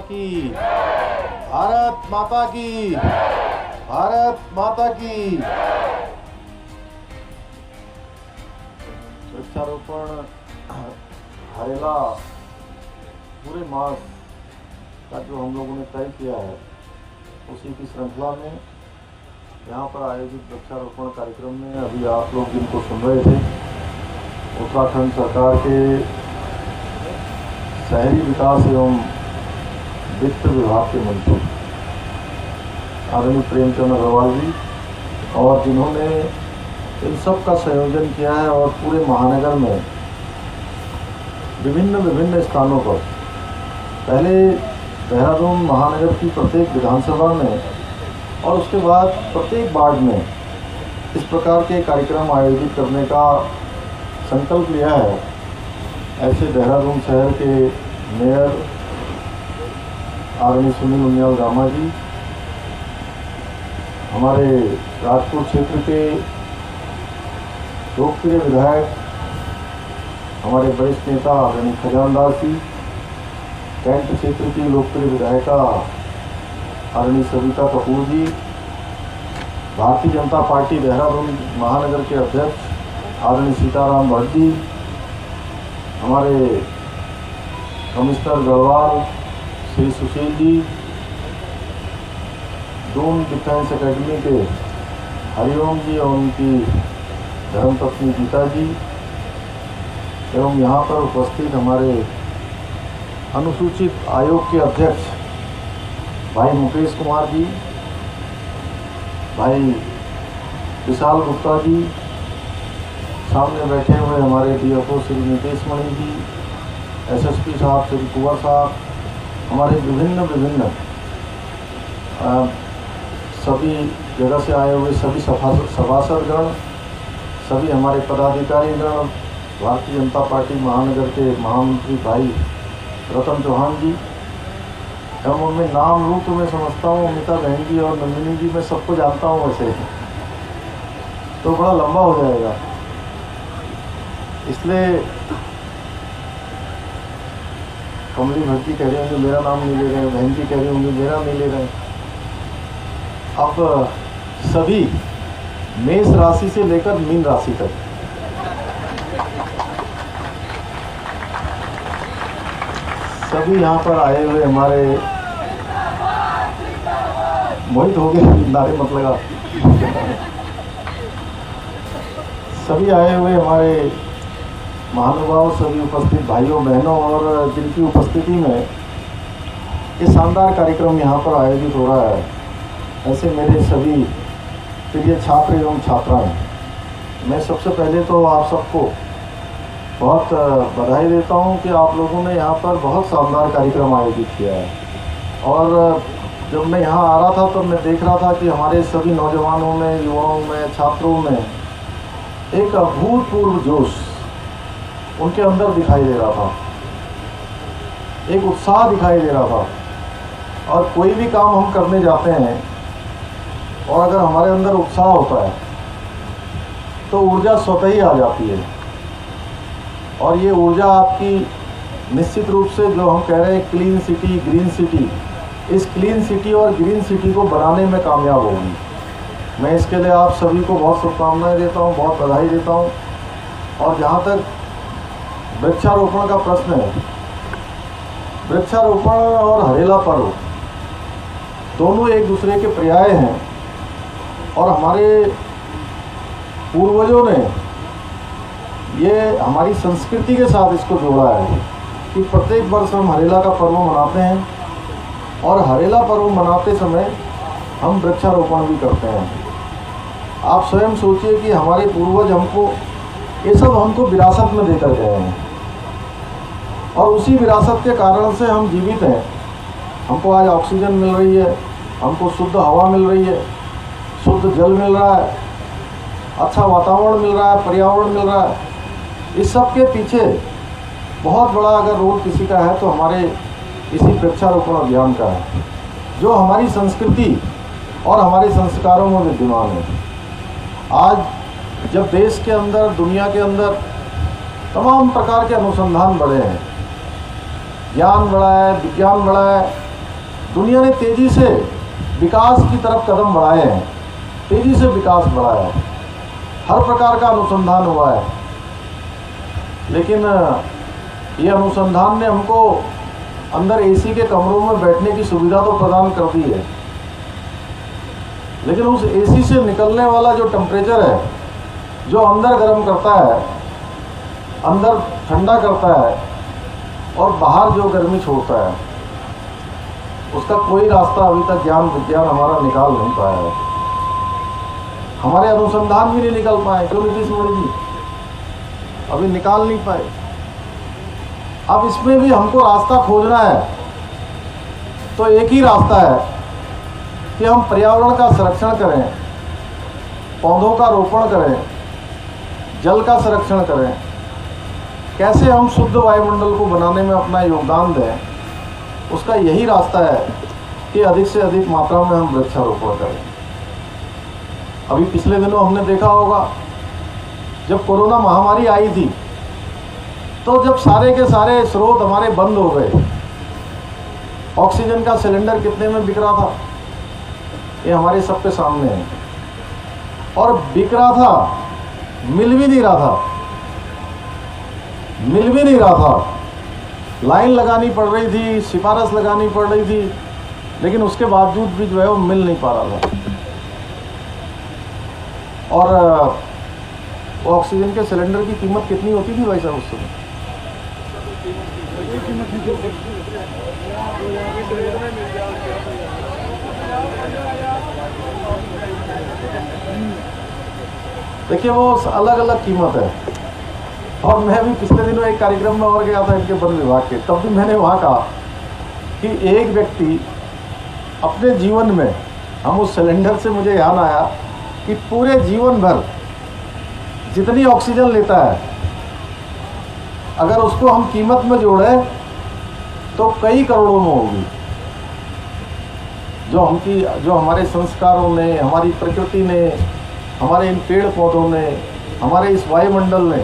की, भारत माता की, भारत माता की। वृक्षारोपण हरेला पूरे मास का जो हम लोगों ने तय किया है, उसी की श्रृंखला में यहाँ पर आयोजित वृक्षारोपण कार्यक्रम में अभी आप लोग जिनको सुन रहे थे, उत्तराखंड सरकार के शहरी विकास एवं वित्त विभाग के मंत्री आदरणीय प्रेमचंद अग्रवाल जी, और जिन्होंने इन सब का संयोजन किया है और पूरे महानगर में विभिन्न स्थानों पर, पहले देहरादून महानगर की प्रत्येक विधानसभा में और उसके बाद प्रत्येक वार्ड में इस प्रकार के कार्यक्रम आयोजित करने का संकल्प लिया है। ऐसे देहरादून शहर के मेयर आदरणीय सुनील उनियाल गामा जी, हमारे राजपुर क्षेत्र के लोकप्रिय विधायक हमारे वरिष्ठ नेता आदरणीय खजानदास जी, कैंट क्षेत्र की लोकप्रिय विधायिका आदरणीय सविता कपूर जी, भारतीय जनता पार्टी देहरादून महानगर के अध्यक्ष आदरणीय सीताराम भट्ट जी, हमारे commissioner Garhwal Shri Sushil ji, Doon defence academy के हरिओम जी और उनकी धर्मपत्नी गीता जी, एवं यहाँ पर उपस्थित हमारे अनुसूचित आयोग के अध्यक्ष भाई मुकेश कुमार जी, भाई विशाल गुप्ता जी, सामने बैठे हुए हमारे डीएफओ श्री नितेश मणि जी, एसएसपी साहब श्री कुंवर साहब, हमारे विभिन्न सभी जगह से आए हुए सभी सभासदगण, सभी हमारे पदाधिकारीगण, भारतीय जनता पार्टी महानगर के महामंत्री भाई रतन चौहान जी, एवं उनमें नाम रूप तो मैं समझता हूँ, अमिता बहन जी और नंदिनी जी मैं सबको जानता हूँ, वैसे तो बड़ा लंबा हो जाएगा, इसलिए कमली भट्ट जी कह रहे होंगे मेरा नाम नहीं ले रहे हैं, बहन जी कह रही होंगी मेरा नहीं ले रहे हैं। अब सभी मेष राशि से लेकर मीन राशि तक सभी यहाँ पर आए हुए हमारे, मोहित हो गए नारे मत लगा, सभी आए हुए हमारे महानुभाव, सभी उपस्थित भाइयों बहनों, और जिनकी उपस्थिति में ये शानदार कार्यक्रम यहाँ पर आयोजित हो रहा है, ऐसे मेरे सभी प्रिय छात्र एवं छात्राएं, मैं सबसे पहले तो आप सबको बहुत बधाई देता हूँ कि आप लोगों ने यहाँ पर बहुत शानदार कार्यक्रम आयोजित किया है। और जब मैं यहाँ आ रहा था तो मैं देख रहा था कि हमारे सभी नौजवानों में, युवाओं में, छात्रों में एक अभूतपूर्व जोश उनके अंदर दिखाई दे रहा था, एक उत्साह दिखाई दे रहा था। और कोई भी काम हम करने जाते हैं और अगर हमारे अंदर उत्साह होता है तो ऊर्जा स्वतः ही आ जाती है, और ये ऊर्जा आपकी निश्चित रूप से जो हम कह रहे हैं क्लीन सिटी, ग्रीन सिटी, इस क्लीन सिटी और ग्रीन सिटी को बनाने में कामयाब होगी। मैं इसके लिए आप सभी को बहुत शुभकामनाएं देता हूँ, बहुत बधाई देता हूँ। और जहाँ तक वृक्षारोपण का प्रश्न है, वृक्षारोपण और हरेला पर्व दोनों एक दूसरे के पर्याय हैं, और हमारे पूर्वजों ने ये हमारी संस्कृति के साथ इसको जोड़ा है कि प्रत्येक वर्ष हम हरेला का पर्व मनाते हैं, और हरेला पर्व मनाते समय हम वृक्षारोपण भी करते हैं। आप स्वयं सोचिए कि हमारे पूर्वज ये सब हमको विरासत में देकर गए हैं, और उसी विरासत के कारण से हम जीवित हैं। हमको आज ऑक्सीजन मिल रही है, हमको शुद्ध हवा मिल रही है, शुद्ध जल मिल रहा है, अच्छा वातावरण मिल रहा है, पर्यावरण मिल रहा है। इस सब के पीछे बहुत बड़ा अगर रोल किसी का है तो हमारे इसी वृक्षारोपण अभियान का है, जो हमारी संस्कृति और हमारे संस्कारों में विद्यमान है। आज जब देश के अंदर, दुनिया के अंदर तमाम प्रकार के अनुसंधान बढ़े हैं, ज्ञान बढ़ा है, विज्ञान बढ़ा है, दुनिया ने तेज़ी से विकास की तरफ कदम बढ़ाए हैं, तेज़ी से विकास बढ़ा है, हर प्रकार का अनुसंधान हुआ है, लेकिन ये अनुसंधान ने हमको अंदर एसी के कमरों में बैठने की सुविधा तो प्रदान कर दी है, लेकिन उस एसी से निकलने वाला जो टेम्परेचर है, जो अंदर गर्म करता है, अंदर ठंडा करता है और बाहर जो गर्मी छोड़ता है, उसका कोई रास्ता अभी तक ज्ञान विज्ञान हमारा निकाल नहीं पाया है। हमारे अनुसंधान भी नहीं निकल पाए। क्यों नीतीश मोदी जी? अभी निकाल नहीं पाए। अब इसमें भी हमको रास्ता खोजना है, तो एक ही रास्ता है कि हम पर्यावरण का संरक्षण करें, पौधों का रोपण करें, जल का संरक्षण करें। कैसे हम शुद्ध वायुमंडल को बनाने में अपना योगदान दें, उसका यही रास्ता है कि अधिक से अधिक मात्रा में हम वृक्षारोपण करें। अभी पिछले दिनों हमने देखा होगा, जब कोरोना महामारी आई थी, तो जब सारे के सारे स्रोत हमारे बंद हो गए, ऑक्सीजन का सिलेंडर कितने में बिक रहा था, ये हमारे सबके सामने है। और बिक रहा था, मिल भी नहीं रहा था, लाइन लगानी पड़ रही थी, सिफारिश लगानी पड़ रही थी, लेकिन उसके बावजूद भी जो है वो मिल नहीं पा रहा था। और वो ऑक्सीजन के सिलेंडर की कीमत कितनी होती थी भाई साहब उस समय? देखिए वो अलग अलग कीमत है। और मैं भी पिछले दिनों एक कार्यक्रम में और गया था इनके वन विभाग के, तब भी मैंने वहाँ कहा कि एक व्यक्ति अपने जीवन में, हम उस सिलेंडर से मुझे ध्यान आया कि पूरे जीवन भर जितनी ऑक्सीजन लेता है, अगर उसको हम कीमत में जोड़ें तो कई करोड़ों में होगी। जो हमारे संस्कारों ने, हमारी प्रकृति ने, हमारे इन पेड़ पौधों ने, हमारे इस वायुमंडल ने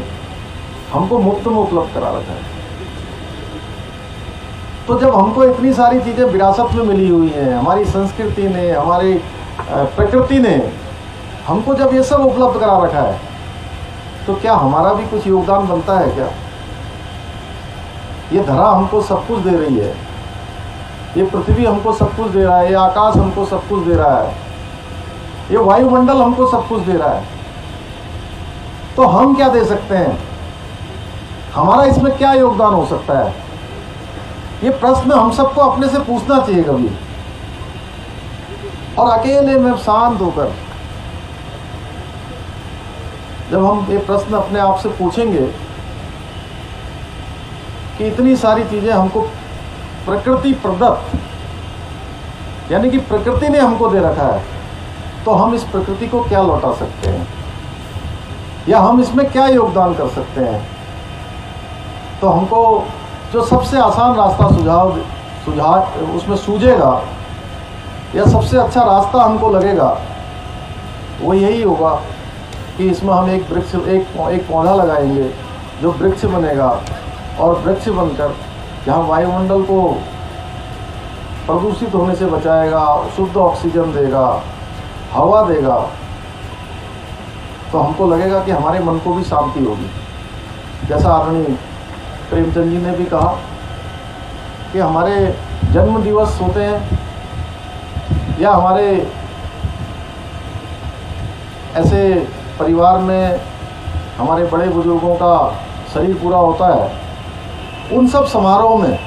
हमको मुफ्त में उपलब्ध करा रखा है। तो जब हमको इतनी सारी चीज़ें विरासत में मिली हुई हैं, हमारी संस्कृति ने, हमारी प्रकृति ने हमको जब ये सब उपलब्ध करा रखा है, तो क्या हमारा भी कुछ योगदान बनता है क्या? ये धरा हमको सब कुछ दे रही है, ये पृथ्वी हमको सब कुछ दे रहा है, ये आकाश हमको सब कुछ दे रहा है, ये वायुमंडल हमको सब कुछ दे रहा है, तो हम क्या दे सकते हैं? हमारा इसमें क्या योगदान हो सकता है? ये प्रश्न हम सबको अपने से पूछना चाहिए कभी, और अकेले में शांत होकर जब हम ये प्रश्न अपने आप से पूछेंगे कि इतनी सारी चीज़ें हमको प्रकृति प्रदत्त, यानी कि प्रकृति ने हमको दे रखा है, तो हम इस प्रकृति को क्या लौटा सकते हैं, या हम इसमें क्या योगदान कर सकते हैं? तो हमको जो सबसे आसान रास्ता सुझाव उसमें सूझेगा, या सबसे अच्छा रास्ता हमको लगेगा, वो यही होगा कि इसमें हम एक वृक्ष, एक पौधा लगाएंगे जो वृक्ष बनेगा, और वृक्ष बनकर जहाँ वायुमंडल को प्रदूषित होने से बचाएगा, शुद्ध ऑक्सीजन देगा, हवा देगा, तो हमको लगेगा कि हमारे मन को भी शांति होगी। जैसा आदरणीय प्रेमचंद जी ने भी कहा कि हमारे जन्म दिवस होते हैं, या हमारे ऐसे परिवार में हमारे बड़े बुजुर्गों का शरीर पूरा होता है, उन सब समारोह में,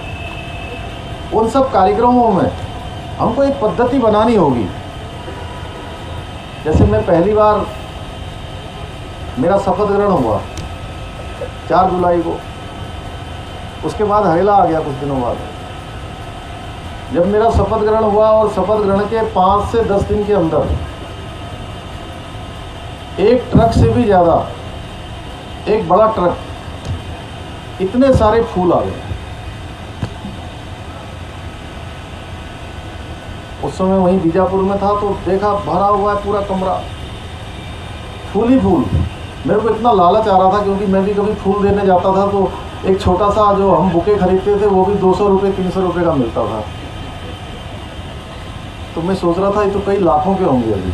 उन सब कार्यक्रमों में हमको एक पद्धति बनानी होगी। जैसे मैं पहली बार मेरा शपथ ग्रहण हुआ 4 जुलाई को, उसके बाद हरेला आ गया कुछ दिनों बाद। जब मेरा शपथ ग्रहण हुआ, और शपथ ग्रहण के 5 से 10 दिन के अंदर एक ट्रक से भी ज़्यादा, एक बड़ा ट्रक, इतने सारे फूल आ गए। उस समय वहीं बीजापुर में था, तो देखा भरा हुआ है पूरा कमरा, फूल ही फूल। मेरे को इतना लालच आ रहा था, क्योंकि मैं भी कभी फूल देने जाता था तो एक छोटा सा जो हम बुके खरीदते थे, वो भी 200 रुपये 300 रुपये का मिलता था। तो मैं सोच रहा था ये तो कई लाखों के होंगे अभी।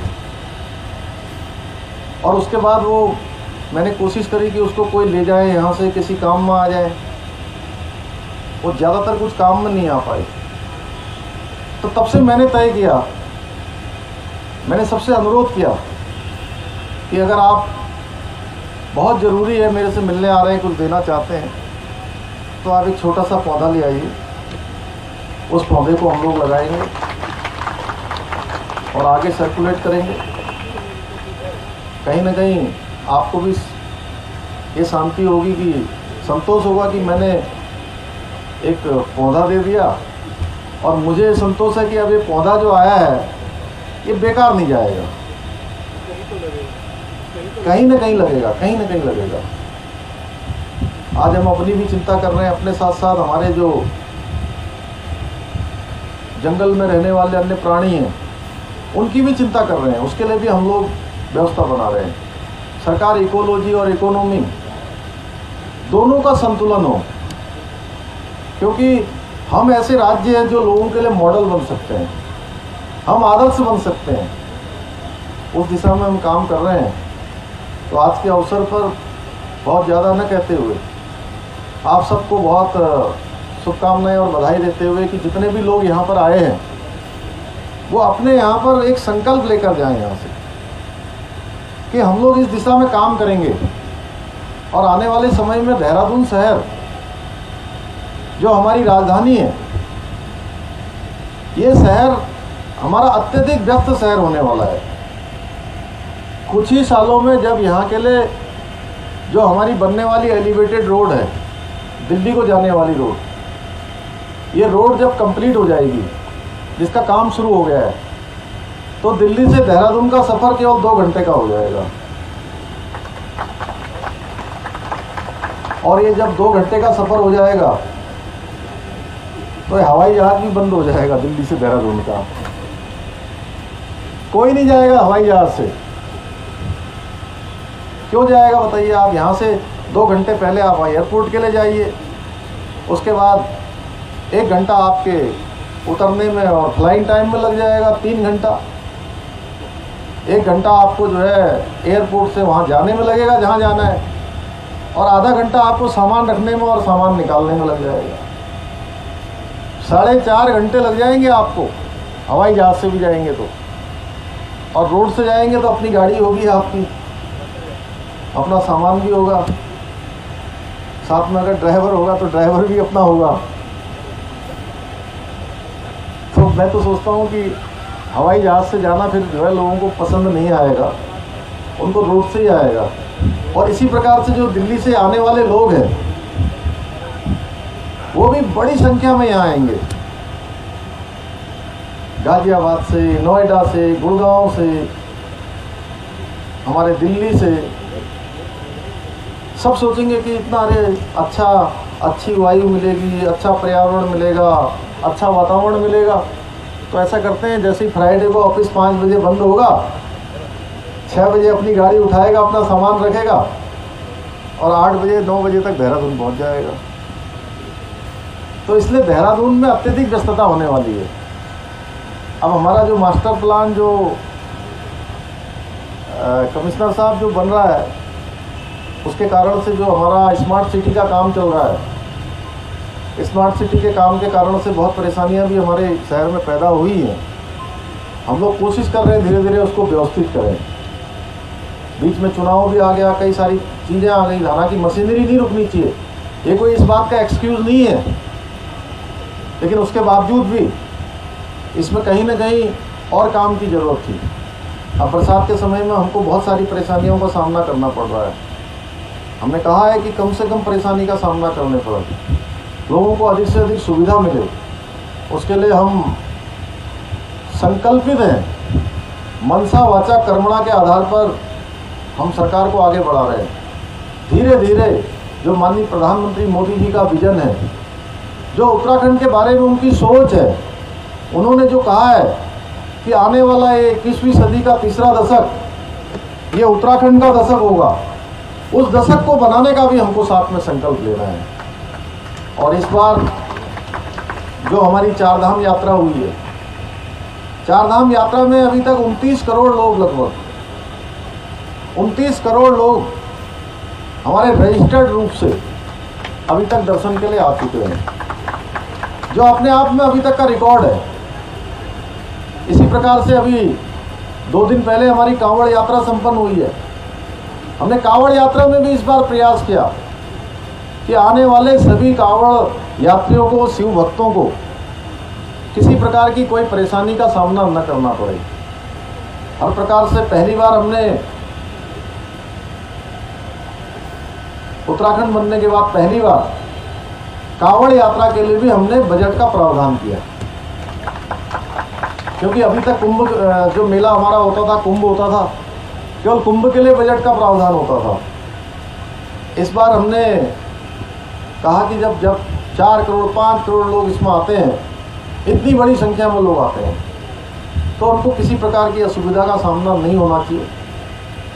और उसके बाद वो मैंने कोशिश करी कि उसको कोई ले जाए यहाँ से, किसी काम में आ जाए। वो ज़्यादातर कुछ काम में नहीं आ पाए। तो तब से मैंने तय किया, मैंने सबसे अनुरोध किया कि अगर आप बहुत ज़रूरी है, मेरे से मिलने आ रहे हैं, कुछ देना चाहते हैं, तो आप एक छोटा सा पौधा ले आइए। उस पौधे को हम लोग लगाएंगे और आगे सर्कुलेट करेंगे। कहीं ना कहीं आपको भी ये शांति होगी, कि संतोष होगा कि मैंने एक पौधा दे दिया, और मुझे संतोष है कि अब ये पौधा जो आया है ये बेकार नहीं जाएगा, कहीं ना कहीं लगेगा, कहीं ना कहीं लगेगा। आज हम अपनी भी चिंता कर रहे हैं, अपने साथ साथ हमारे जो जंगल में रहने वाले अन्य प्राणी हैं उनकी भी चिंता कर रहे हैं। उसके लिए भी हम लोग व्यवस्था बना रहे हैं। सरकार इकोलॉजी और इकोनॉमी दोनों का संतुलन हो, क्योंकि हम ऐसे राज्य हैं जो लोगों के लिए मॉडल बन सकते हैं, हम आदर्श बन सकते हैं। उस दिशा में हम काम कर रहे हैं। तो आज के अवसर पर बहुत ज़्यादा न कहते हुए आप सबको बहुत शुभकामनाएं और बधाई देते हुए कि जितने भी लोग यहाँ पर आए हैं वो अपने यहाँ पर एक संकल्प लेकर जाएं यहाँ से, कि हम लोग इस दिशा में काम करेंगे। और आने वाले समय में देहरादून शहर जो हमारी राजधानी है, ये शहर हमारा अत्यधिक व्यस्त शहर होने वाला है। कुछ ही सालों में जब यहाँ के लिए जो हमारी बनने वाली एलिवेटेड रोड है, दिल्ली को जाने वाली रोड, ये रोड जब कंप्लीट हो जाएगी, जिसका काम शुरू हो गया है, तो दिल्ली से देहरादून का सफ़र केवल 2 घंटे का हो जाएगा। और ये जब 2 घंटे का सफ़र हो जाएगा तो हवाई जहाज़ भी बंद हो जाएगा दिल्ली से देहरादून का। कोई नहीं जाएगा हवाई जहाज़ से। क्यों जाएगा बताइए? आप यहाँ से 2 घंटे पहले आप एयरपोर्ट के लिए जाइए, उसके बाद 1 घंटा आपके उतरने में और फ्लाइंग टाइम में लग जाएगा, 3 घंटा। 1 घंटा आपको जो है एयरपोर्ट से वहाँ जाने में लगेगा जहाँ जाना है, और आधा घंटा आपको सामान रखने में और सामान निकालने में लग जाएगा। 4.5 घंटे लग जाएंगे आपको, हवाई जहाज़ से भी जाएंगे तो। और रोड से जाएंगे तो अपनी गाड़ी होगी आपकी, अपना सामान भी होगा, साथ में अगर ड्राइवर होगा तो ड्राइवर भी अपना होगा। तो मैं तो सोचता हूँ कि हवाई जहाज़ से जाना फिर जो है लोगों को पसंद नहीं आएगा, उनको रोड से ही आएगा। और इसी प्रकार से जो दिल्ली से आने वाले लोग हैं वो भी बड़ी संख्या में यहाँ आएंगे, गाजियाबाद से, नोएडा से, गुड़गांव से, हमारे दिल्ली से। सब सोचेंगे कि इतना अरे अच्छी वायु मिलेगी, अच्छा पर्यावरण मिलेगा, अच्छा वातावरण मिलेगा। तो ऐसा करते हैं, जैसे ही फ्राइडे को ऑफिस 5 बजे बंद होगा, 6 बजे अपनी गाड़ी उठाएगा, अपना सामान रखेगा और 8 बजे 9 बजे तक देहरादून पहुंच जाएगा। तो इसलिए देहरादून में अत्यधिक व्यस्तता होने वाली है। अब हमारा जो मास्टर प्लान जो कमिश्नर साहब जो बन रहा है, उसके कारण से जो हमारा स्मार्ट सिटी का काम चल रहा है, स्मार्ट सिटी के काम के कारण से बहुत परेशानियां भी हमारे शहर में पैदा हुई हैं। हम लोग कोशिश कर रहे हैं धीरे धीरे उसको व्यवस्थित करें। बीच में चुनाव भी आ गया, कई सारी चीज़ें आ गई, हालांकि मशीनरी नहीं रुकनी चाहिए, ये कोई इस बात का एक्सक्यूज़ नहीं है, लेकिन उसके बावजूद भी इसमें कहीं ना कहीं और काम की ज़रूरत थी। अब बरसात के समय में हमको बहुत सारी परेशानियों का सामना करना पड़ रहा है। हमने कहा है कि कम से कम परेशानी का सामना करने पर लोगों को अधिक से अधिक सुविधा मिले, उसके लिए हम संकल्पित हैं। मनसा वाचा कर्मणा के आधार पर हम सरकार को आगे बढ़ा रहे हैं। धीरे धीरे जो माननीय प्रधानमंत्री मोदी जी का विजन है, जो उत्तराखंड के बारे में उनकी सोच है, उन्होंने जो कहा है कि आने वाला ये 21वीं सदी का तीसरा दशक ये उत्तराखंड का दशक होगा, उस दशक को बनाने का भी हमको साथ में संकल्प लेना है। और इस बार जो हमारी 4 धाम यात्रा हुई है, चारधाम यात्रा में अभी तक 29 करोड़ लोग, लगभग 29 करोड़ लोग हमारे रजिस्टर्ड रूप से अभी तक दर्शन के लिए आ चुके हैं, जो अपने आप में अभी तक का रिकॉर्ड है। इसी प्रकार से अभी 2 दिन पहले हमारी कांवड़ यात्रा संपन्न हुई है। हमने कांवड़ यात्रा में भी इस बार प्रयास किया कि आने वाले सभी कांवड़ यात्रियों को, शिव भक्तों को किसी प्रकार की कोई परेशानी का सामना न करना पड़े। हर प्रकार से पहली बार हमने उत्तराखंड बनने के बाद पहली बार कांवड़ यात्रा के लिए भी हमने बजट का प्रावधान किया, क्योंकि अभी तक कुंभ जो मेला हमारा होता था, कुंभ होता था, केवल कुंभ के लिए बजट का प्रावधान होता था। इस बार हमने कहा कि जब 4 करोड़ 5 करोड़ लोग इसमें आते हैं, इतनी बड़ी संख्या में लोग आते हैं, तो उनको किसी प्रकार की असुविधा का सामना नहीं होना चाहिए।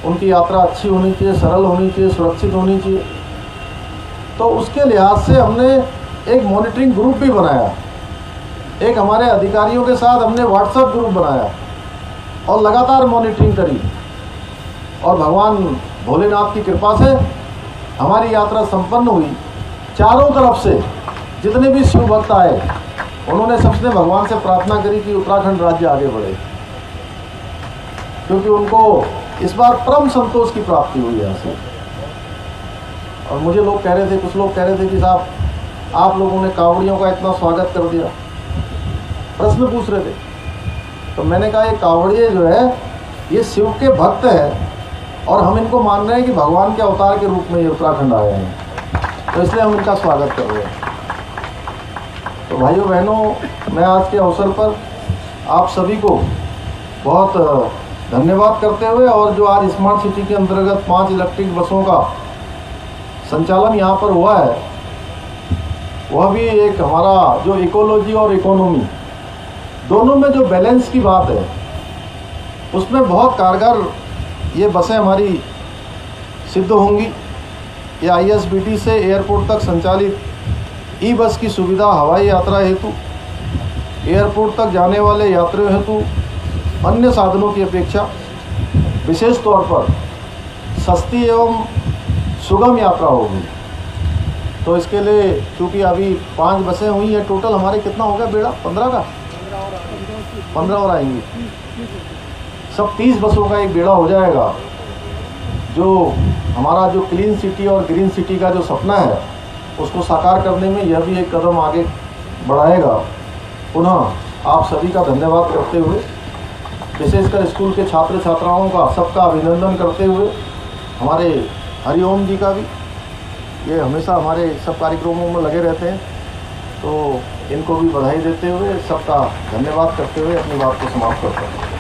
उनकी यात्रा अच्छी होनी चाहिए, सरल होनी चाहिए, सुरक्षित होनी चाहिए। तो उसके लिहाज से हमने एक मॉनिटरिंग ग्रुप भी बनाया। एक हमारे अधिकारियों के साथ हमने व्हाट्सएप ग्रुप बनाया और लगातार मॉनिटरिंग करी, और भगवान भोलेनाथ की कृपा से हमारी यात्रा संपन्न हुई। चारों तरफ से जितने भी शिव भक्त आए, उन्होंने सबसे भगवान से प्रार्थना करी कि उत्तराखंड राज्य आगे बढ़े, क्योंकि उनको इस बार परम संतोष की प्राप्ति हुई यहाँ से। और मुझे लोग कह रहे थे, कुछ लोग कह रहे थे कि साहब आप लोगों ने कांवड़ियों का इतना स्वागत कर दिया, प्रश्न पूछ रहे थे। तो मैंने कहा ये कांवड़िए जो है ये शिव के भक्त है, और हम इनको मान रहे हैं कि भगवान के अवतार के रूप में ये उत्तराखंड आए हैं, तो इसलिए हम इनका स्वागत कर रहे हैं। तो भाइयों बहनों, मैं आज के अवसर पर आप सभी को बहुत धन्यवाद करते हुए, और जो आज स्मार्ट सिटी के अंतर्गत 5 इलेक्ट्रिक बसों का संचालन यहाँ पर हुआ है, वह भी एक हमारा जो इकोलॉजी और इकोनॉमी दोनों में जो बैलेंस की बात है, उसमें बहुत कारगर ये बसें हमारी सिद्ध होंगी। ये ISBT से एयरपोर्ट तक संचालित ई बस की सुविधा हवाई यात्रा हेतु, एयरपोर्ट तक जाने वाले यात्रियों हेतु अन्य साधनों की अपेक्षा विशेष तौर पर सस्ती एवं सुगम यात्रा होगी। तो इसके लिए चूँकि अभी 5 बसें हुई हैं, टोटल हमारे कितना हो गया बेड़ा? 15 का 15 और आएंगी, सब 30 बसों का एक बेड़ा हो जाएगा, जो हमारा जो क्लीन सिटी और ग्रीन सिटी का जो सपना है उसको साकार करने में यह भी एक कदम आगे बढ़ाएगा। पुनः आप सभी का धन्यवाद करते हुए, विशेषकर स्कूल के छात्र छात्राओं का सबका अभिनंदन करते हुए, हमारे हरिओम जी का भी, ये हमेशा हमारे सब कार्यक्रमों में लगे रहते हैं, तो इनको भी बधाई देते हुए सबका धन्यवाद करते हुए अपनी बात को समाप्त करता हूँ।